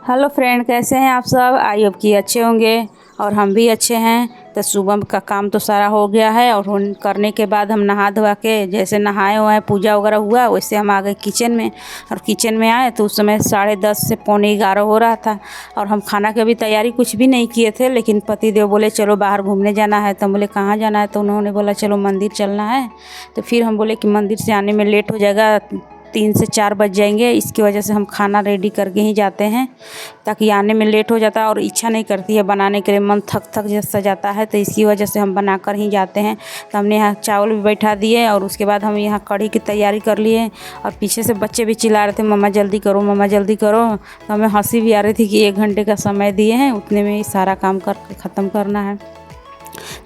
Hello friend, कैसे हैं आप सब। आई होप कि अच्छे होंगे और हम भी अच्छे हैं। तो सुबह का काम तो सारा हो गया है और करने के बाद हम नहा धोवा के जैसे नहाए हुए हैं, पूजा वगैरह हुआ, वैसे हम आ गए किचन में। और किचन में आए तो उस समय 10:30 से 11:45 हो रहा था और हम खाना की अभी तैयारी कुछ भी नहीं किए थे। लेकिन पति देव बोले चलो बाहर घूमने जाना है। तो हम बोले कहाँ जाना है। तो उन्होंने बोला चलो मंदिर चलना है। तो फिर हम बोले कि मंदिर से आने में लेट हो जाएगा, 3 से 4 बज जाएंगे। इसकी वजह से हम खाना रेडी करके ही जाते हैं ताकि आने में लेट हो जाता है और इच्छा नहीं करती है बनाने के लिए, मन थक जैसा जाता है। तो इसकी वजह से हम बनाकर ही जाते हैं। तो हमने यहाँ चावल भी बैठा दिए और उसके बाद हम यहाँ कढ़ी की तैयारी कर लिए। और पीछे से बच्चे भी चिल्ला रहे थे मम्मा जल्दी करो, मम्मा जल्दी करो। तो हमें हंसी भी आ रही थी कि 1 घंटे का समय दिए हैं, उतने में ही सारा काम करके ख़त्म करना है।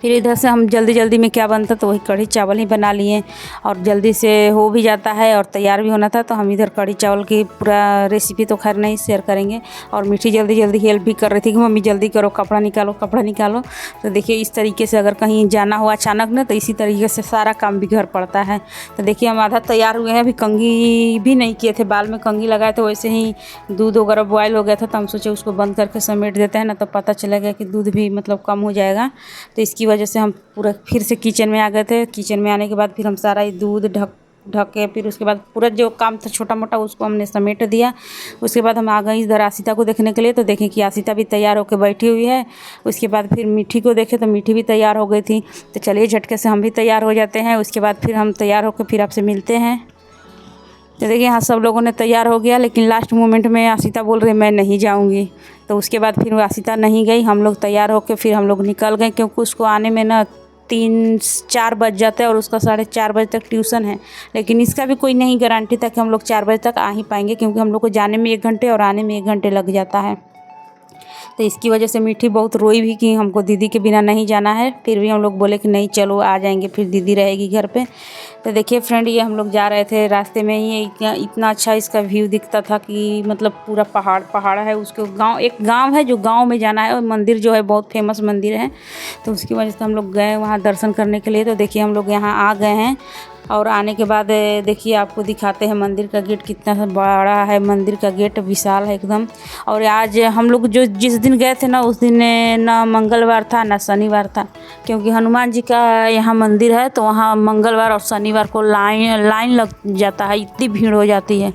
फिर इधर से हम जल्दी जल्दी में क्या बनता तो वही कढ़ी चावल ही बना लिए और जल्दी से हो भी जाता है और तैयार भी होना था। तो हम इधर कढ़ी चावल की पूरा रेसिपी तो खैर नहीं शेयर करेंगे। और मीठी जल्दी जल्दी हेल्प भी कर रही थी कि मम्मी जल्दी करो, कपड़ा निकालो, कपड़ा निकालो। तो देखिए इस तरीके से अगर कहीं जाना हो अचानक ना तो इसी तरीके से सारा काम बिगड़ पड़ता है। तो देखिए हम आधा तैयार हुए हैं, अभी कंघी भी नहीं किए थे, बाल में कंघी लगाए तो वैसे ही दूध वगैरह बॉयल हो गया था। तो हम सोचे उसको बंद करके समेट देते हैं ना, तो पता चलेगा कि दूध भी मतलब कम हो जाएगा। तो इसकी वजह से हम पूरा फिर से किचन में आ गए थे। किचन में आने के बाद फिर हम सारा ये दूध ढक के फिर उसके बाद पूरा जो काम था छोटा मोटा उसको हमने समेट दिया। उसके बाद हम आ गए इधर आशिता को देखने के लिए। तो देखें कि आशिता भी तैयार होकर बैठी हुई है। उसके बाद फिर मीठी को देखे तो मीठी भी तैयार हो गई थी। तो चलिए झटके से हम भी तैयार हो जाते हैं। उसके बाद फिर हम तैयार होकर फिर आपसे मिलते हैं। तो देखिए यहाँ सब लोगों ने तैयार हो गया, लेकिन लास्ट मोमेंट में आशिता बोल रही मैं नहीं जाऊँगी। तो उसके बाद फिर आशिता नहीं गई, हम लोग तैयार होकर फिर हम लोग निकल गए, क्योंकि उसको आने में ना 3-4 बज जाते हैं और उसका 4:30 बजे तक ट्यूशन है। लेकिन इसका भी कोई नहीं गारंटी था कि हम लोग 4 बजे तक आ ही पाएंगे, क्योंकि हम लोग को जाने में 1 घंटे और आने में 1 घंटे लग जाता है। तो इसकी वजह से मीठी बहुत रोई भी कि हमको दीदी के बिना नहीं जाना है। फिर भी हम लोग बोले कि नहीं चलो आ जाएंगे, फिर दीदी रहेगी घर पे। तो देखिए फ्रेंड, ये हम लोग जा रहे थे, रास्ते में ही इतना अच्छा इसका व्यू दिखता था कि मतलब पूरा पहाड़ है। उसके एक गांव है जो गांव में जाना है और मंदिर जो है बहुत फेमस मंदिर है। तो उसकी वजह से हम लोग गए वहाँ दर्शन करने के लिए। तो देखिए हम लोग यहाँ आ गए हैं और आने के बाद देखिए आपको दिखाते हैं मंदिर का गेट कितना बड़ा है। मंदिर का गेट विशाल है एकदम। और आज हम लोग जिस दिन गए थे ना उस दिन ना मंगलवार था ना शनिवार था, क्योंकि हनुमान जी का यहाँ मंदिर है। तो वहाँ मंगलवार और शनिवार को लाइन लग जाता है, इतनी भीड़ हो जाती है।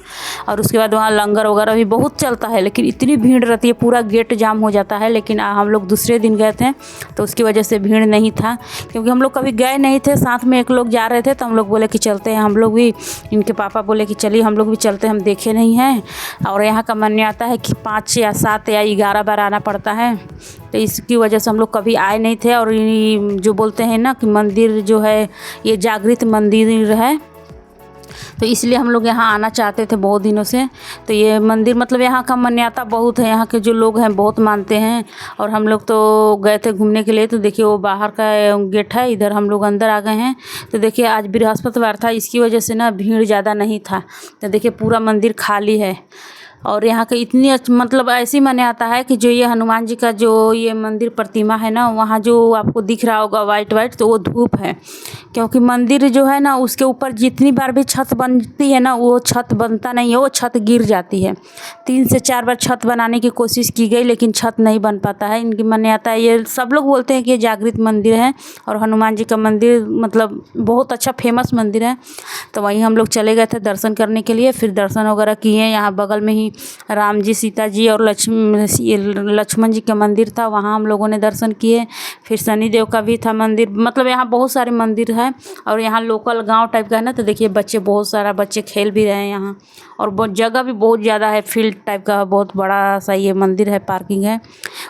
और उसके बाद वहाँ लंगर वगैरह भी बहुत चलता है, लेकिन इतनी भीड़ रहती है पूरा गेट जाम हो जाता है। लेकिन हम लोग दूसरे दिन गए थे तो उसकी वजह से भीड़ नहीं था, क्योंकि हम लोग कभी गए नहीं थे। साथ में एक लोग जा रहे थे तो हम लोग बोले कि चलते हैं हम लोग भी। इनके पापा बोले कि चलिए हम लोग भी चलते हैं, हम देखे नहीं हैं। और यहाँ का मान्यता है कि 5 या 7 या 11 बार आना पड़ता है। तो इसकी वजह से हम लोग कभी आए नहीं थे। और जो बोलते हैं ना कि मंदिर जो है ये जागृत मंदिर है, तो इसलिए हम लोग यहाँ आना चाहते थे बहुत दिनों से। तो ये मंदिर मतलब यहाँ का मान्यता बहुत है, यहाँ के जो लोग हैं बहुत मानते हैं। और हम लोग तो गए थे घूमने के लिए। तो देखिए वो बाहर का गेट है, इधर हम लोग अंदर आ गए हैं। तो देखिए आज बृहस्पतिवार था, इसकी वजह से ना भीड़ ज़्यादा नहीं था। तो देखिए पूरा मंदिर खाली है। और यहाँ का इतनी मतलब ऐसी मान्यता है कि जो ये हनुमान जी का जो ये मंदिर प्रतिमा है ना, वहाँ जो आपको दिख रहा होगा वाइट तो वो धूप है। क्योंकि मंदिर जो है ना उसके ऊपर जितनी बार भी छत बनती है ना वो छत बनता नहीं है, वो छत गिर जाती है। 3 से 4 बार छत बनाने की कोशिश की गई लेकिन छत नहीं बन पाता है। इनकी मान्यता है, ये सब लोग बोलते हैं कि ये जागृत मंदिर है और हनुमान जी का मंदिर मतलब बहुत अच्छा फेमस मंदिर है। तो वहीं हम लोग चले गए थे दर्शन करने के लिए। फिर दर्शन वगैरह किए। यहाँ बगल में ही राम जी, सीता जी और लक्ष्मण जी का मंदिर था, वहाँ हम लोगों ने दर्शन किए। फिर शनिदेव का भी था मंदिर। मतलब यहाँ बहुत सारे मंदिर है और यहाँ लोकल गांव टाइप का है ना। तो देखिए बहुत सारा बच्चे खेल भी रहे हैं यहाँ। और बहुत जगह भी बहुत ज़्यादा है, फील्ड टाइप का बहुत बड़ा सा ये मंदिर है, पार्किंग है।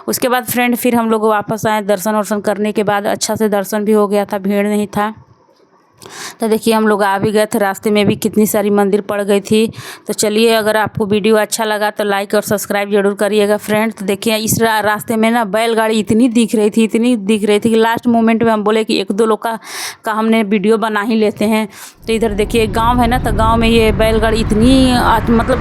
उसके बाद फ्रेंड फिर हम लोग वापस आए दर्शन वर्शन करने के बाद। अच्छा से दर्शन भी हो गया था, भीड़ नहीं था। तो देखिए हम लोग आ भी गए थे, रास्ते में भी कितनी सारी मंदिर पड़ गई थी। तो चलिए अगर आपको वीडियो अच्छा लगा तो लाइक और सब्सक्राइब जरूर करिएगा फ्रेंड। तो देखिए इस रास्ते में ना बैलगाड़ी इतनी दिख रही थी कि लास्ट मोमेंट में हम बोले कि 1-2 लोग का हमने वीडियो बना ही लेते हैं। तो इधर देखिए एक गाँव है ना, तो गाँव में ये बैलगाड़ी इतनी मतलब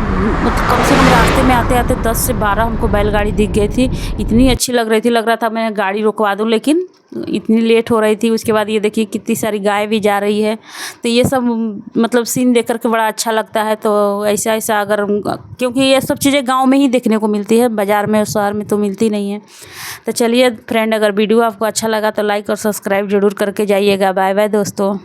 कम से कम रास्ते में आते आते 10 से 12 हमको बैलगाड़ी दिख गई थी। इतनी अच्छी लग रही थी, लग रहा था मैं गाड़ी रुकवा दूँ, लेकिन इतनी लेट हो रही थी। उसके बाद ये देखिए कितनी सारी गाय भी जा रही है। तो ये सब मतलब सीन देख कर के बड़ा अच्छा लगता है। तो ऐसा ऐसा अगर क्योंकि ये सब चीज़ें गाँव में ही देखने को मिलती है, बाज़ार में और शहर में तो मिलती नहीं है। तो चलिए फ्रेंड, अगर वीडियो आपको अच्छा लगा तो लाइक और सब्सक्राइब ज़रूर करके जाइएगा। बाय बाय दोस्तों।